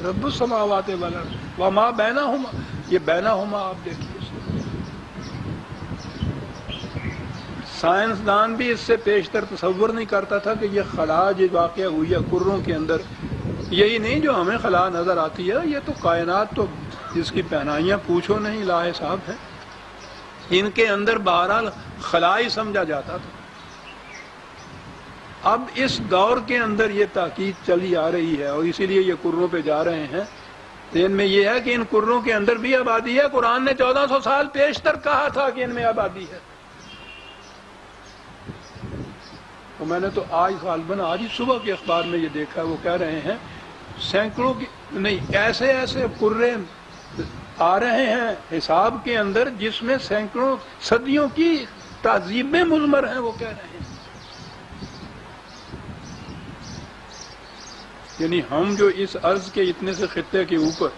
رب السماوات والارض وما بینہما، یہ بینہما آپ دیکھیے، سائنسدان بھی اس سے پیشتر تصور نہیں کرتا تھا کہ یہ خلا جو واقع ہوئی ہے کروں کے اندر، یہی نہیں جو ہمیں خلا نظر آتی ہے، یہ تو کائنات تو جس کی پہنائیاں پوچھو نہیں لا حساب ہے، ان کے اندر بہرحال خلا ہی سمجھا جاتا تھا۔ اب اس دور کے اندر یہ تحقیق چلی آ رہی ہے اور اسی لیے یہ کروں پہ جا رہے ہیں، ان میں یہ ہے کہ ان کروں کے اندر بھی آبادی ہے۔ قرآن نے 1400 سال پیشتر کہا تھا کہ ان میں آبادی ہے، تو میں نے تو آج غالباً آج ہی صبح کے اخبار میں یہ دیکھا، وہ کہہ رہے ہیں سینکڑوں کی نہیں ایسے ایسے کرے آ رہے ہیں حساب کے اندر جس میں سینکڑوں صدیوں کی تہذیبیں مضمر ہیں، وہ کہہ رہے ہیں۔ یعنی ہم جو اس عرض کے اتنے سے خطے کے اوپر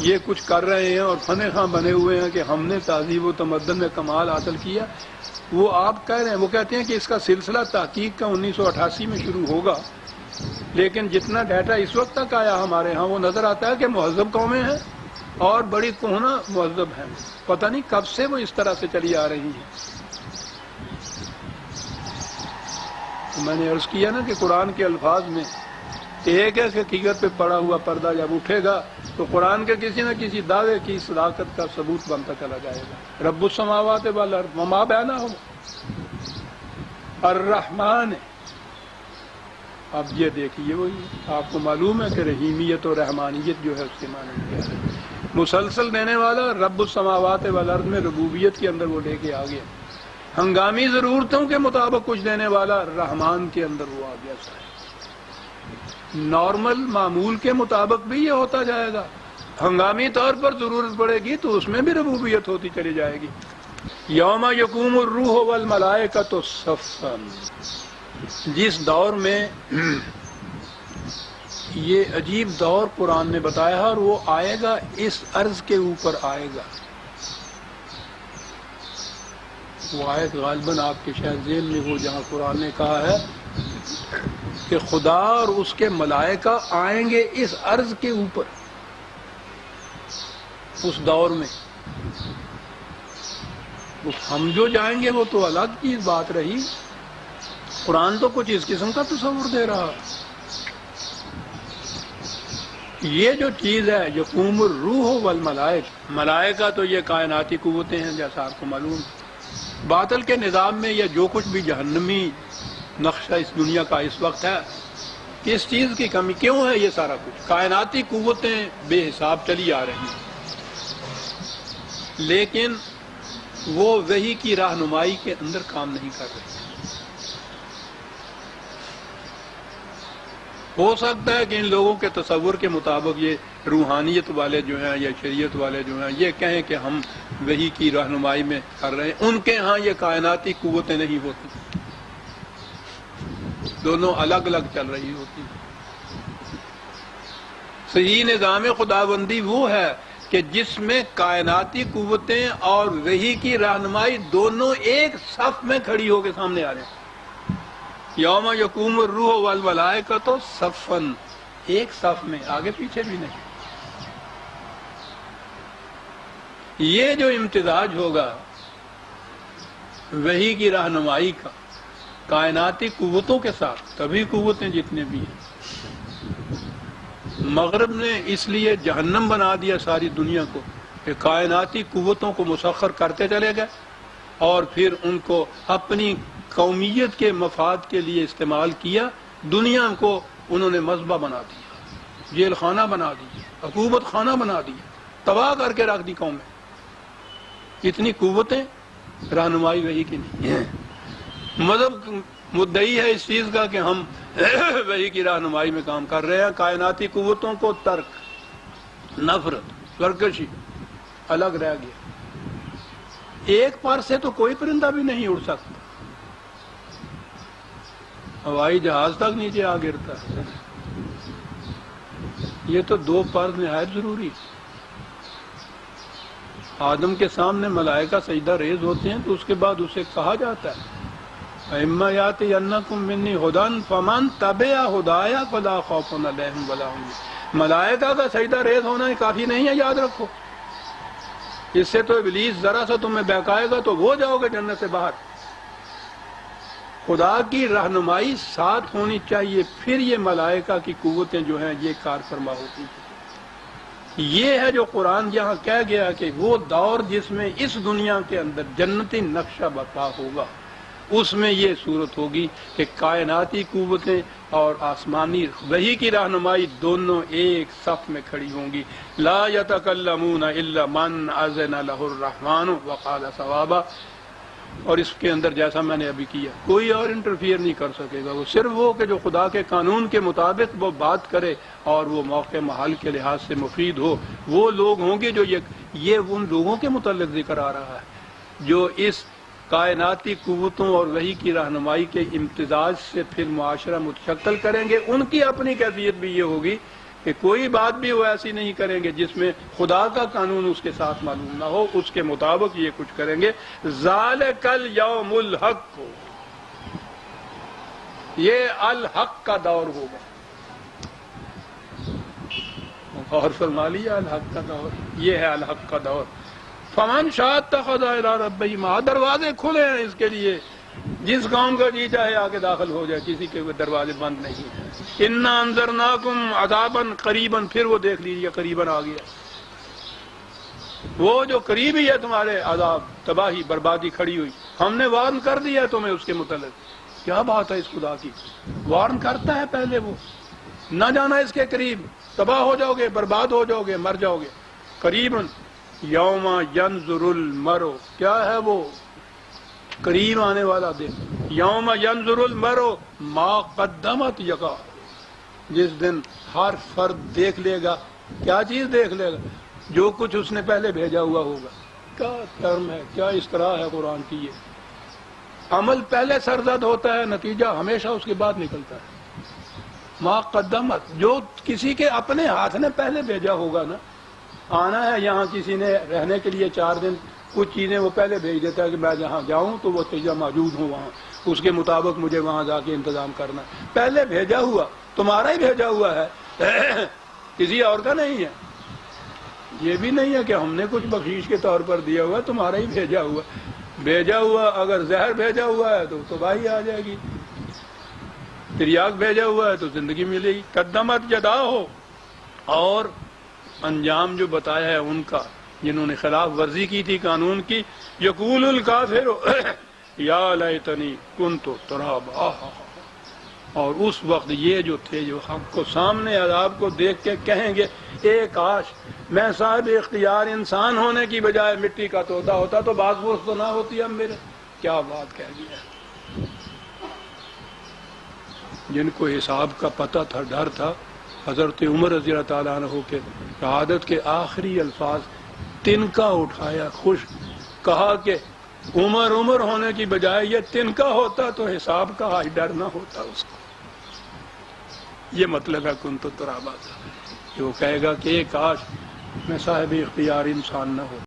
یہ کچھ کر رہے ہیں اور فن خواں بنے ہوئے ہیں کہ ہم نے تہذیب و تمدن میں کمال حاصل کیا، وہ آپ کہہ رہے ہیں، وہ کہتے ہیں کہ اس کا سلسلہ تحقیق کا 1988 میں شروع ہوگا، لیکن جتنا ڈیٹا اس وقت تک آیا ہمارے ہاں وہ نظر آتا ہے کہ مہذب قومیں ہیں اور بڑی کوہنا مہذب ہیں، پتہ نہیں کب سے وہ اس طرح سے چلی آ رہی ہیں۔ تو میں نے عرض کیا نا کہ قرآن کے الفاظ میں ایک ہے کہ حقیقت پہ پڑا ہوا پردہ جب اٹھے گا تو قرآن کے کسی نہ کسی دعوے کی صداقت کا ثبوت بنتا چلا جائے گا۔ رب السماوات والارض وما بینہما الرحمن، اب یہ دیکھیے وہی آپ کو معلوم ہے کہ رحیمیت اور رحمانیت جو ہے اس کے معنی کیا ہے، مسلسل دینے والا رب السماوات والارض میں ربوبیت کے اندر وہ لے کے آ گیا، ہنگامی ضرورتوں کے مطابق کچھ دینے والا رحمان کے اندر وہ آ گیا، نارمل معمول کے مطابق بھی یہ ہوتا جائے گا، ہنگامی طور پر ضرورت پڑے گی تو اس میں بھی ربوبیت ہوتی چلی جائے گی۔ یوم یقوم الروح والملائکۃ صفا، جس دور میں یہ عجیب دور قرآن نے بتایا اور وہ آئے گا اس عرض کے اوپر آئے گا، وہ آیت غالباً آپ کے شاید ذہن میں وہ جہاں قرآن نے کہا ہے کہ خدا اور اس کے ملائکہ آئیں گے اس عرض کے اوپر اس دور میں، ہم جو جائیں گے وہ تو الگ چیز بات رہی، قرآن تو کچھ اس قسم کا تصور دے رہا۔ یہ جو چیز ہے یقوم الروح والملائکہ، ملائکہ تو یہ کائناتی قوتیں ہیں جیسا آپ کو معلوم، باطل کے نظام میں یہ جو کچھ بھی جہنمی نقشہ اس دنیا کا اس وقت ہے، کس چیز کی کمی، کیوں ہے یہ سارا کچھ؟ کائناتی قوتیں بے حساب چلی آ رہی ہیں، لیکن وہ وحی کی رہنمائی کے اندر کام نہیں کر رہی۔ ہو سکتا ہے کہ ان لوگوں کے تصور کے مطابق یہ روحانیت والے جو ہیں یا شریعت والے جو ہیں یہ کہیں کہ ہم وحی کی رہنمائی میں کر رہے ہیں، ان کے ہاں یہ کائناتی قوتیں نہیں ہوتی، دونوں الگ الگ چل رہی ہوتی۔ صحیح نظام خداوندی وہ ہے کہ جس میں کائناتی قوتیں اور وحی کی رہنمائی دونوں ایک صف میں کھڑی ہو کے سامنے آ رہے ہیں۔ یوم یقوم الروح والملائکۃ صفا، ایک صف میں، آگے پیچھے بھی نہیں۔ یہ جو امتزاج ہوگا وحی کی رہنمائی کا کائناتی قوتوں کے ساتھ، تبھی قوتیں جتنے بھی ہیں، مغرب نے اس لیے جہنم بنا دیا ساری دنیا کو کہ کائناتی قوتوں کو مسخر کرتے چلے گئے اور پھر ان کو اپنی قومیت کے مفاد کے لیے استعمال کیا، دنیا کو انہوں نے مذبح بنا دیا، جیل خانہ بنا دیا، عقوبت خانہ بنا دیا، تباہ کر کے رکھ دی قومیں۔ اتنی قوتیں، رہنمائی وحی کی نہیں ہے۔ مذہب مدعی ہے اس چیز کا کہ ہم وحی کی رہنمائی میں کام کر رہے ہیں، کائناتی قوتوں کو ترک، نفرت، سرکشی الگ رہ گیا۔ ایک پر سے تو کوئی پرندہ بھی نہیں اڑ سکتا، ہوائی جہاز تک نیچے آ گرتا ہے۔ یہ تو دو پر نہایت ضروری۔ آدم کے سامنے ملائکہ سجدہ ریز ہوتے ہیں تو اس کے بعد اسے کہا جاتا ہے اِمَّا یَأْتِیَنَّکُم مِّنِّی ھُدًى فَمَن تَبِعَ ھُدَایَ فَلَا خَوْفٌ عَلَیْہِم وَلَا ھُم۔ ملائکہ کا سجدہ ریز ہونا ہی کافی نہیں ہے، یاد رکھو، اس سے تو ابلیس ذرا سا تمہیں بہکائے گا تو وہ جاؤ گے جنت سے باہر۔ خدا کی رہنمائی ساتھ ہونی چاہیے، پھر یہ ملائکہ کی قوتیں جو ہیں یہ کار فرما ہوتی ہیں۔ یہ ہے جو قرآن یہاں کہہ گیا کہ وہ دور جس میں اس دنیا کے اندر جنتی نقشہ بقا ہوگا، اس میں یہ صورت ہوگی کہ کائناتی قوتیں اور آسمانی وحی کی رہنمائی دونوں ایک صف میں کھڑی ہوں گی۔ لا یتکلمون الا من اذن لہ الرحمن وقال صوابا، اور اس کے اندر جیسا میں نے ابھی کیا کوئی اور انٹرفیئر نہیں کر سکے گا، وہ صرف وہ کہ جو خدا کے قانون کے مطابق وہ بات کرے اور وہ موقع محل کے لحاظ سے مفید ہو، وہ لوگ ہوں گے جو یہ ان لوگوں کے متعلق ذکر آ رہا ہے جو اس کائناتی قوتوں اور وحی کی رہنمائی کے امتزاج سے پھر معاشرہ متشکل کریں گے۔ ان کی اپنی کیفیت بھی یہ ہوگی کہ کوئی بات بھی وہ ایسی نہیں کریں گے جس میں خدا کا قانون اس کے ساتھ معلوم نہ ہو، اس کے مطابق یہ کچھ کریں گے۔ ذالک الیوم الحق، یہ الحق کا دور ہوگا، اور فرما لیا الحق کا دور، یہ ہے الحق کا دور۔ فمن شاء اتخذ الی ربہ مآب، دروازے کھلے ہیں اس کے لیے، جس قوم کا جی چاہے آ کے داخل ہو جائے، کسی کے دروازے بند نہیں ہیں۔ انا انذرناکم عذابا قریبا، پھر وہ دیکھ لیجیے قریباً آ گیا، وہ جو قریب ہی ہے تمہارے عذاب، تباہی بربادی کھڑی ہوئی، ہم نے وارن کر دیا تمہیں اس کے متعلق۔ کیا بات ہے اس خدا کی، وارن کرتا ہے پہلے وہ، نہ جانا اس کے قریب، تباہ ہو جاؤ گے، برباد ہو جاؤ گے، مر جاؤ گے۔ قریباً یوم ینظر المرء، کیا ہے وہ قریب آنے والا دن، یوم ینظر المرء ما قدمت یقا، جس دن ہر فرد دیکھ لے گا، کیا چیز دیکھ لے گا؟ جو کچھ اس نے پہلے بھیجا ہوا ہوگا۔ کیا ٹرم ہے، کیا اصطلاح ہے قرآن کی یہ، عمل پہلے سرزد ہوتا ہے، نتیجہ ہمیشہ اس کے بعد نکلتا ہے۔ ما قدمت، جو کسی کے اپنے ہاتھ نے پہلے بھیجا ہوگا نا، آنا ہے یہاں کسی نے رہنے کے لیے 4 دن، کچھ چیزیں وہ پہلے بھیج دیتا ہے کہ میں جہاں جاؤں تو وہ چیزیں موجود ہوں وہاں، اس کے مطابق مجھے وہاں جا کے انتظام کرنا ہے، پہلے بھیجا ہوا، تمہارا ہی بھیجا ہوا ہے، کسی اور کا نہیں ہے۔ یہ بھی نہیں ہے کہ ہم نے کچھ بخشش کے طور پر دیا ہوا، تمہارا ہی بھیجا ہوا، بھیجا ہوا اگر زہر بھیجا ہوا ہے تو تباہی آ جائے گی، تریاق بھیجا ہوا ہے تو زندگی ملے گی۔ قدمت یدا ہو، اور انجام جو بتایا ہے ان کا، جنہوں نے خلاف ورزی کی تھی قانون کی، یقول الکافر یا لیتنی کنت ترابا، اور اس وقت یہ جو تھے جو حق کو سامنے عذاب کو دیکھ کے کہیں گے اے کاش میں صاحب اختیار انسان ہونے کی بجائے مٹی کا توتا ہوتا تو بات بوس تو نہ ہوتی اب میرے۔ کیا بات کہہ دیا، جن کو حساب کا پتہ تھا، ڈر تھا، حضرت عمر رضی اللہ تعالیٰ عنہ کے شہادت کے آخری الفاظ تنکا اٹھایا، خوش کہا کہ عمر عمر ہونے کی بجائے یہ تنکا ہوتا تو حساب کا آج ڈر نہ ہوتا اس کو۔ یہ مطلب ہے کنت ترابا کا، جو کہے گا کہ کاش میں صاحب اختیار انسان نہ ہو۔